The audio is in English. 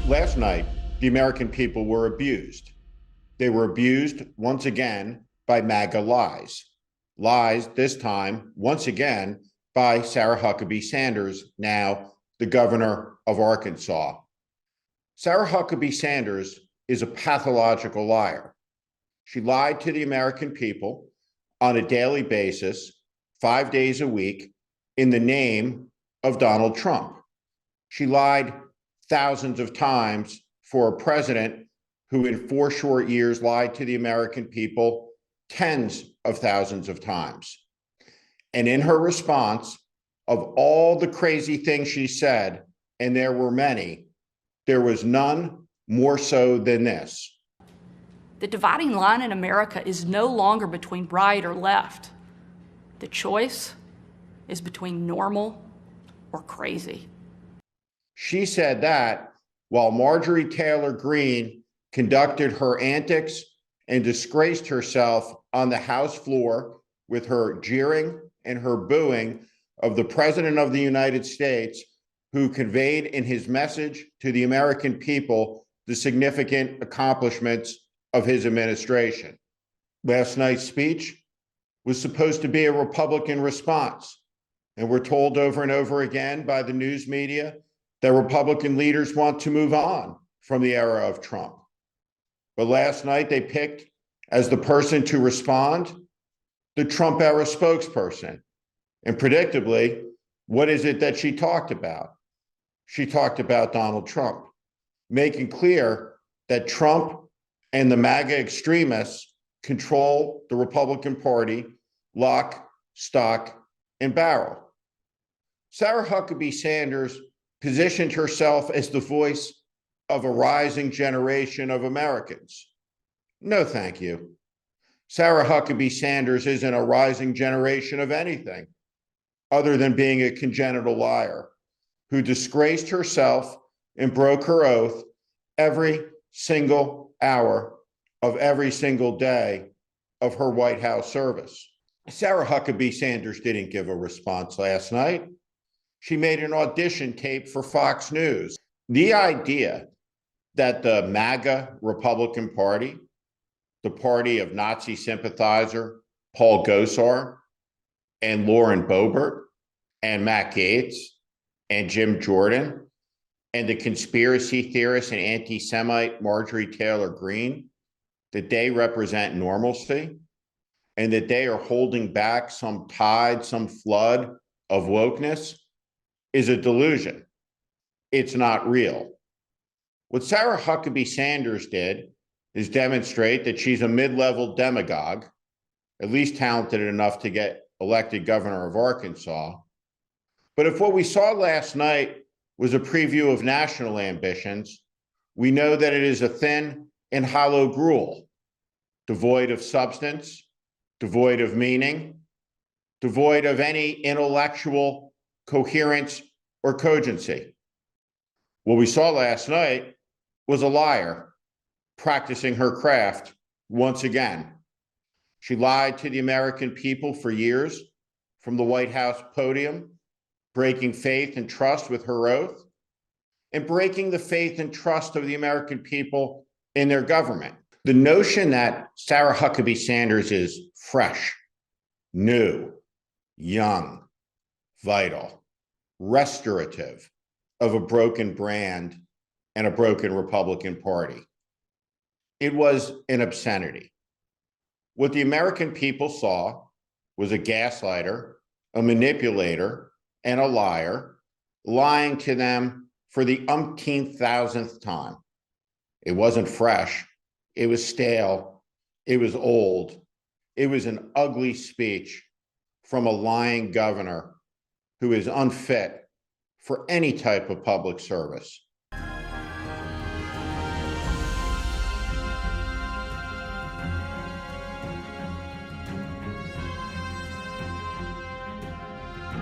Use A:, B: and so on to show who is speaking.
A: Last night, the American people were abused. They were abused once again by MAGA lies. Lies, this time, once again, by Sarah Huckabee Sanders, now the governor of Arkansas. Sarah Huckabee Sanders is a pathological liar. She lied to the American people on a daily basis, 5 days a week, in the name of Donald Trump. She lied thousands of times for a president who in 4 short years lied to the American people tens of thousands of times. And in her response, of all the crazy things she said, and there were many, there was none more so than this.
B: The dividing line in America is no longer between right or left. The choice is between normal or crazy.
A: She said that while Majorie Taylor Greene conducted her antics and disgraced herself on the House floor with her jeering and her booing of the President of the United States, who conveyed in his message to the American people the significant accomplishments of his administration. Last night's speech was supposed to be a Republican response, and we're told over and over again by the news media that Republican leaders want to move on from the era of Trump. But last night they picked as the person to respond the Trump era spokesperson. And predictably, what is it that she talked about? She talked about Donald Trump, making clear that Trump and the MAGA extremists control the Republican Party lock, stock, and barrel. Sarah Huckabee Sanders positioned herself as the voice of a rising generation of Americans. No, thank you. Sarah Huckabee Sanders isn't a rising generation of anything other than being a congenital liar who disgraced herself and broke her oath every single hour of every single day of her White House service. Sarah Huckabee Sanders didn't give a response last night. She made an audition tape for Fox News. The idea that the MAGA Republican Party, the party of Nazi sympathizer Paul Gosar and Lauren Boebert and Matt Gaetz and Jim Jordan and the conspiracy theorist and anti-Semite Majorie Taylor Greene, that they represent normalcy and that they are holding back some tide, some flood of wokeness, is a delusion. It's not real. What Sarah Huckabee Sanders did is demonstrate that she's a mid-level demagogue, at least talented enough to get elected governor of Arkansas. But if what we saw last night was a preview of national ambitions, we know that it is a thin and hollow gruel, devoid of substance, devoid of meaning, devoid of any intellectual coherence or cogency. What we saw last night was a liar practicing her craft once again. She lied to the American people for years from the White House podium, breaking faith and trust with her oath, and breaking the faith and trust of the American people in their government. The notion that Sarah Huckabee Sanders is fresh, new, young, vital, restorative of a broken brand and a broken Republican Party. It was an obscenity. What the American people saw was a gaslighter, a manipulator, and a liar lying to them for the umpteenth thousandth time. It wasn't fresh. It was stale. It was old. It was an ugly speech from a lying governor who is unfit for any type of public service.